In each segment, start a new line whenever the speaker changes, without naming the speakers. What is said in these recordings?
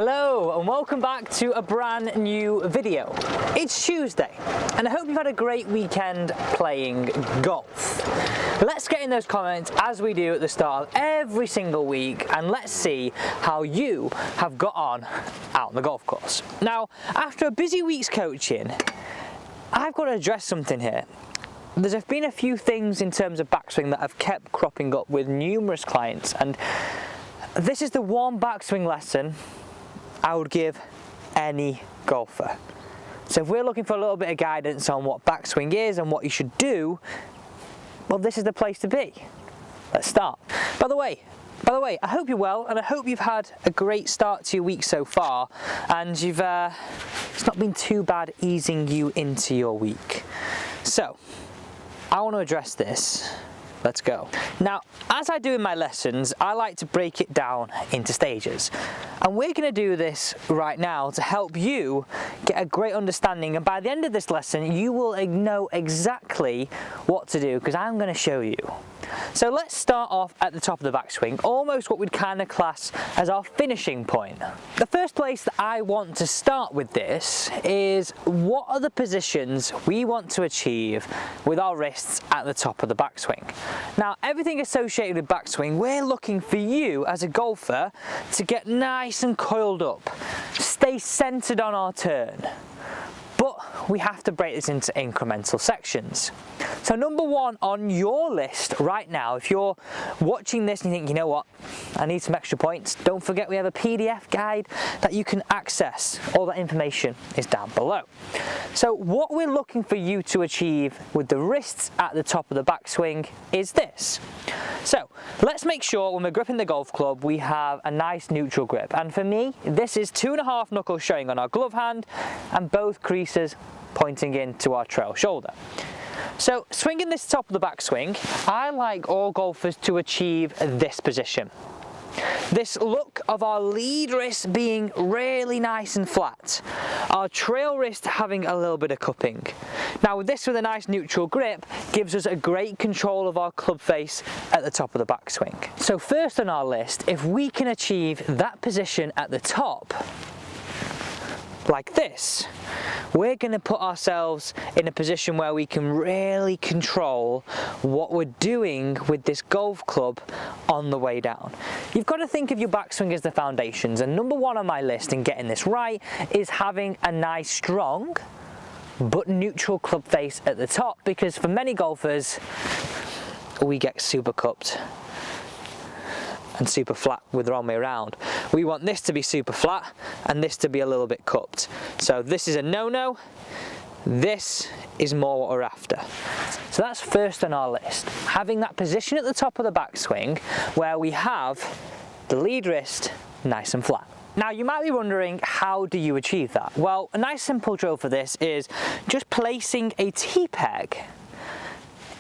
Hello and welcome back to a brand new video. It's Tuesday and I hope you've had a great weekend playing golf. Let's get in those comments as we do at the start of every single week, and let's see how you have got on out on the golf course. Now, after a busy week's coaching, I've got to address something here. There's been a few things in terms of backswing that have kept cropping up with numerous clients, and this is the one backswing lesson I would give any golfer. So if we're looking for a little bit of guidance on what backswing is and what you should do, well, this is the place to be. Let's start. By the way, I hope you're well, and I hope you've had a great start to your week so far, and it's not been too bad easing you into your week. So, I want to address this. Let's go. Now, as I do in my lessons, I like to break it down into stages. And we're going to do this right now to help you get a great understanding. And by the end of this lesson, you will know exactly what to do, because I'm going to show you. So let's start off at the top of the backswing, almost what we'd kind of class as our finishing point. The first place that I want to start with this is, what are the positions we want to achieve with our wrists at the top of the backswing? Now, everything associated with backswing, we're looking for you as a golfer to get nice and coiled up, stay centered on our turn. But we have to break this into incremental sections. So number one on your list right now, if you're watching this and you think, you know what, I need some extra points, don't forget we have a PDF guide that you can access. All that information is down below. So what we're looking for you to achieve with the wrists at the top of the backswing is this. So let's make sure when we're gripping the golf club, we have a nice neutral grip. And for me, this is 2.5 knuckles showing on our glove hand and both creases pointing into our trail shoulder. So swinging this top of the backswing, I like all golfers to achieve this position. This look of our lead wrist being really nice and flat, our trail wrist having a little bit of cupping. Now with this with a nice neutral grip gives us a great control of our club face at the top of the backswing. So first on our list, if we can achieve that position at the top, like this, we're going to put ourselves in a position where we can really control what we're doing with this golf club on the way down. You've got to think of your backswing as the foundations, and number one on my list in getting this right is having a nice strong but neutral club face at the top, because for many golfers we get super cupped and super flat with the wrong way around. We want this to be super flat and this to be a little bit cupped. So this is a no-no, this is more what we're after. So that's first on our list, having that position at the top of the backswing where we have the lead wrist nice and flat. Now you might be wondering, how do you achieve that? Well, a nice simple drill for this is just placing a T-peg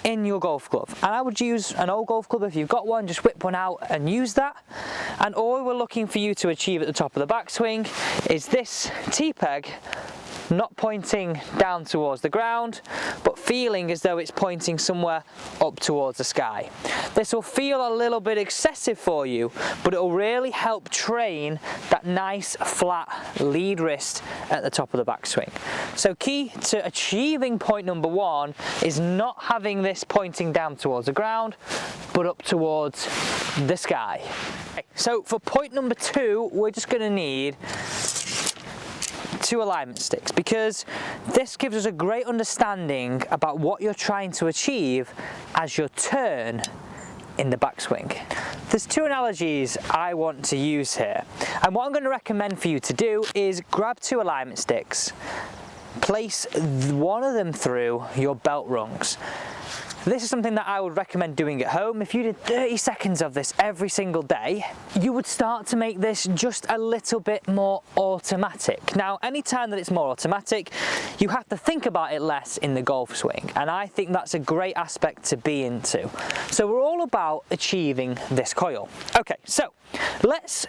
in your golf glove, and I would use an old golf club. If you've got one, just whip one out and use that. And all we're looking for you to achieve at the top of the backswing is this T-peg not pointing down towards the ground, but feeling as though it's pointing somewhere up towards the sky. This will feel a little bit excessive for you, but it will really help train that nice flat lead wrist at the top of the backswing. So key to achieving point number one is not having this pointing down towards the ground, but up towards the sky. Okay, so for point number two, we're just going to need 2 alignment sticks, because this gives us a great understanding about what you're trying to achieve as your turn in the backswing. There's 2 analogies I want to use here, and what I'm going to recommend for you to do is grab 2 alignment sticks, place one of them through your belt rungs. This is something that I would recommend doing at home. If you did 30 seconds of this every single day, you would start to make this just a little bit more automatic. Now, anytime that it's more automatic, you have to think about it less in the golf swing, and I think that's a great aspect to be into. So we're all about achieving this coil. Okay, so let's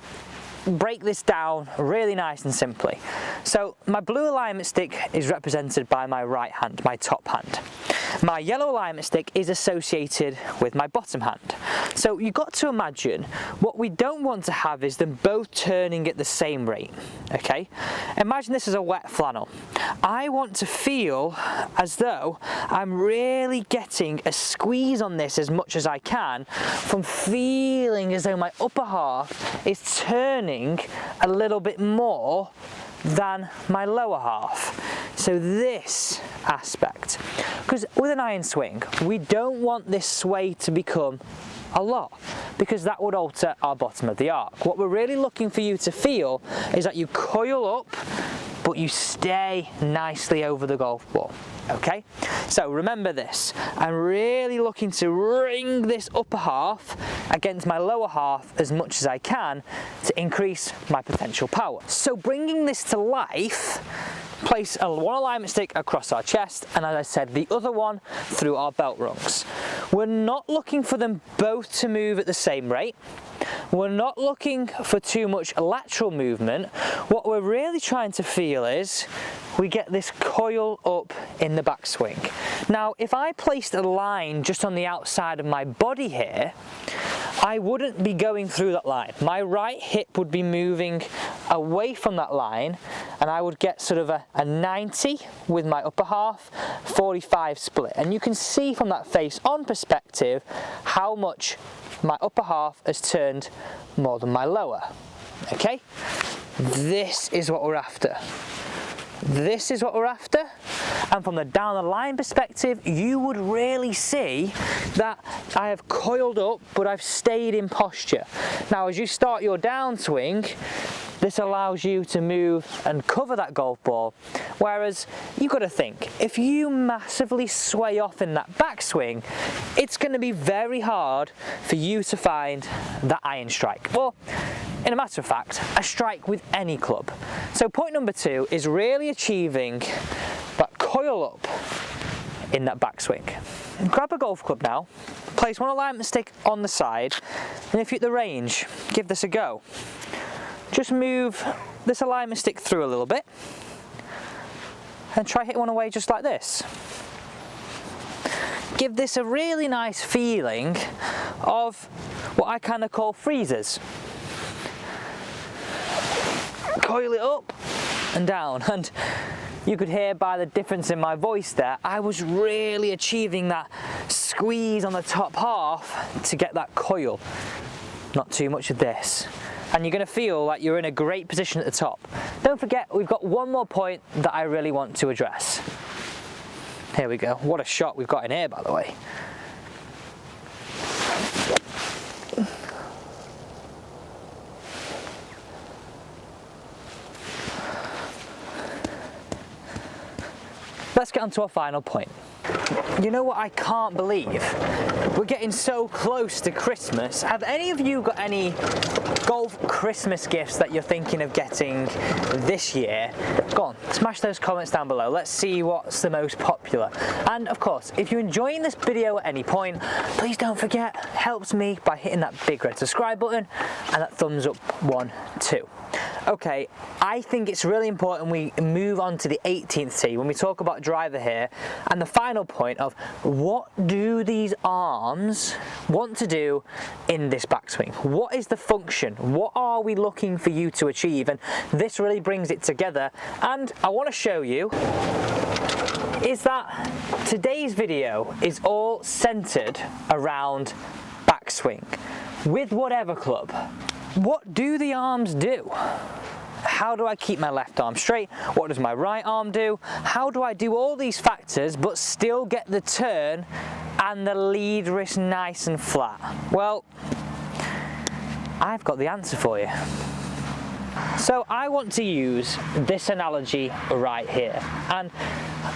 break this down really nice and simply. So my blue alignment stick is represented by my right hand, my top hand. My yellow alignment stick is associated with my bottom hand. So you've got to imagine what we don't want to have is them both turning at the same rate, okay? Imagine this is a wet flannel. I want to feel as though I'm really getting a squeeze on this as much as I can from feeling as though my upper half is turning a little bit more than my lower half. So this aspect, because with an iron swing, we don't want this sway to become a lot, because that would alter our bottom of the arc. What we're really looking for you to feel is that you coil up, but you stay nicely over the golf ball, okay? So remember this, I'm really looking to wring this upper half against my lower half as much as I can to increase my potential power. So bringing this to life, place one alignment stick across our chest, and as I said, the other one through our belt rungs. We're not looking for them both to move at the same rate. We're not looking for too much lateral movement. What we're really trying to feel is we get this coil up in the backswing. Now, if I placed a line just on the outside of my body here, I wouldn't be going through that line. My right hip would be moving away from that line, and I would get sort of a 90 with my upper half, 45 split. And you can see from that face on perspective how much my upper half has turned more than my lower, okay? This is what we're after. This is what we're after, and from the down the line perspective, you would really see that I have coiled up, but I've stayed in posture. Now, as you start your downswing, this allows you to move and cover that golf ball, whereas you've got to think, if you massively sway off in that backswing, it's going to be very hard for you to find that iron strike. Well, in a matter of fact, a strike with any club. So point number 2 is really achieving that coil up in that backswing. Grab a golf club now, place one alignment stick on the side, and if you're at the range, give this a go. Just move this alignment stick through a little bit and try hitting one away just like this. Give this a really nice feeling of what I kind of call freezers. Coil it up and down, and you could hear by the difference in my voice there, I was really achieving that squeeze on the top half to get that coil. Not too much of this. And you're going to feel like you're in a great position at the top. Don't forget, we've got one more point that I really want to address. Here we go. What a shot we've got in here, by the way. Let's get on to our final point. You know what I can't believe? We're getting so close to Christmas. Have any of you got any golf Christmas gifts that you're thinking of getting this year? Go on, smash those comments down below. Let's see what's the most popular. And of course, if you're enjoying this video at any point, please don't forget, helps me by hitting that big red subscribe button and that thumbs up one too. Okay, I think it's really important we move on to the 18th tee when we talk about driver here, and the final point of what do these arms want to do in this backswing? What is the function? What are we looking for you to achieve? And this really brings it together, and I want to show you is that today's video is all centered around backswing with whatever club. What do the arms do? How do I keep my left arm straight? What does my right arm do? How do I do all these factors but still get the turn and the lead wrist nice and flat? Well, I've got the answer for you. So I want to use this analogy right here, and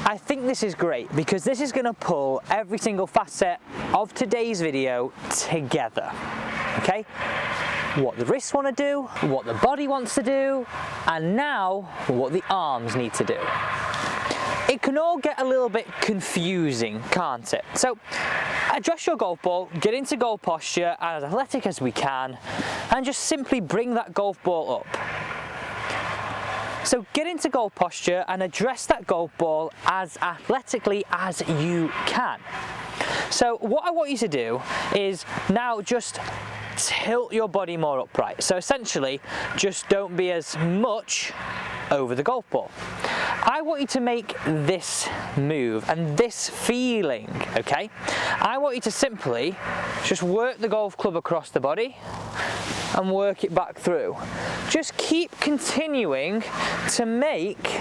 I think this is great because this is going to pull every single facet of today's video together, okay? What the wrists want to do, what the body wants to do, and now what the arms need to do. It can all get a little bit confusing, can't it? So address your golf ball, get into golf posture and as athletic as we can, and just simply bring that golf ball up. So get into golf posture and address that golf ball as athletically as you can. So what I want you to do is now just tilt your body more upright. So essentially, just don't be as much over the golf ball. I want you to make this move and this feeling, okay? I want you to simply just work the golf club across the body and work it back through. Just keep continuing to make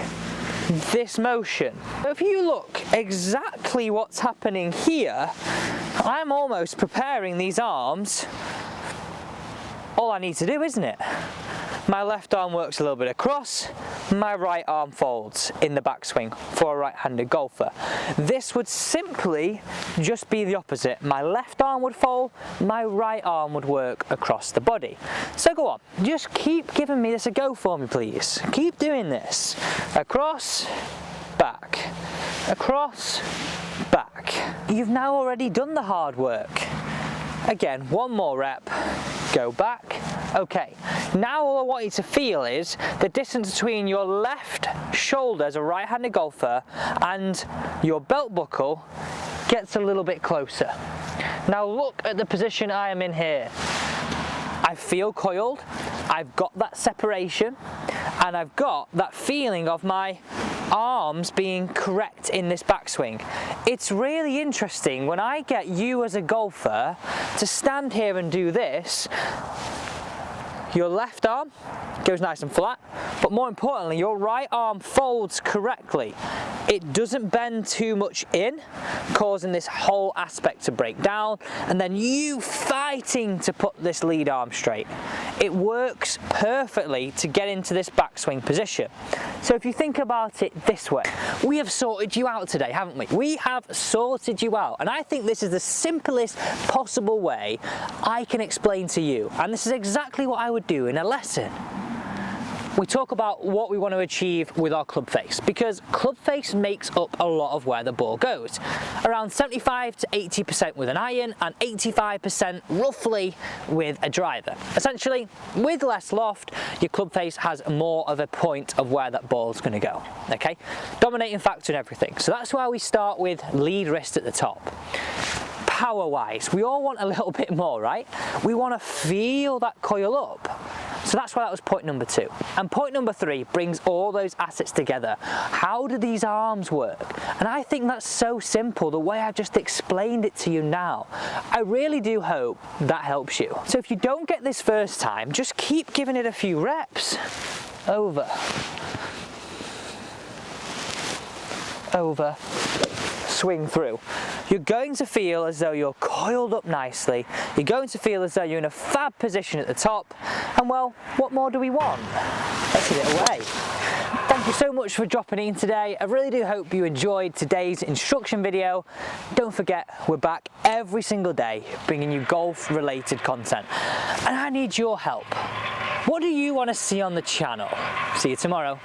this motion. If you look exactly what's happening here, I'm almost preparing these arms. All I need to do, isn't it? My left arm works a little bit across, my right arm folds in the backswing for a right-handed golfer. This would simply just be the opposite. My left arm would fold, my right arm would work across the body. So go on, just keep giving me this a go for me, please. Keep doing this. Across, back. Across, back. You've now already done the hard work. Again, one more rep, go back. Okay, now all I want you to feel is the distance between your left shoulder as a right-handed golfer and your belt buckle gets a little bit closer. Now look at the position I am in here. I feel coiled, I've got that separation, and I've got that feeling of my arms being correct in this backswing. It's really interesting when I get you as a golfer to stand here and do this. Your left arm goes nice and flat, but more importantly, your right arm folds correctly. It doesn't bend too much in, causing this whole aspect to break down, and then you fighting to put this lead arm straight. It works perfectly to get into this backswing position. So if you think about it this way, we have sorted you out today, haven't we? We have sorted you out, and I think this is the simplest possible way I can explain to you, and this is exactly what I would do in a lesson. We talk about what we want to achieve with our club face, because club face makes up a lot of where the ball goes. Around 75 to 80% with an iron and 85% roughly with a driver. Essentially, with less loft, your club face has more of a point of where that ball's going to go, okay? Dominating factor in everything. So that's why we start with lead wrist at the top. Power-wise, we all want a little bit more, right? We want to feel that coil up. So that's why that was point number 2. And point number 3 brings all those assets together. How do these arms work? And I think that's so simple, the way I've just explained it to you now. I really do hope that helps you. So if you don't get this first time, just keep giving it a few reps. Over. Over. Swing through. You're going to feel as though you're coiled up nicely. You're going to feel as though you're in a fab position at the top. And well, what more do we want? Let's get it away. Thank you so much for dropping in today. I really do hope you enjoyed today's instruction video. Don't forget, we're back every single day bringing you golf related content. And I need your help. What do you want to see on the channel? See you tomorrow.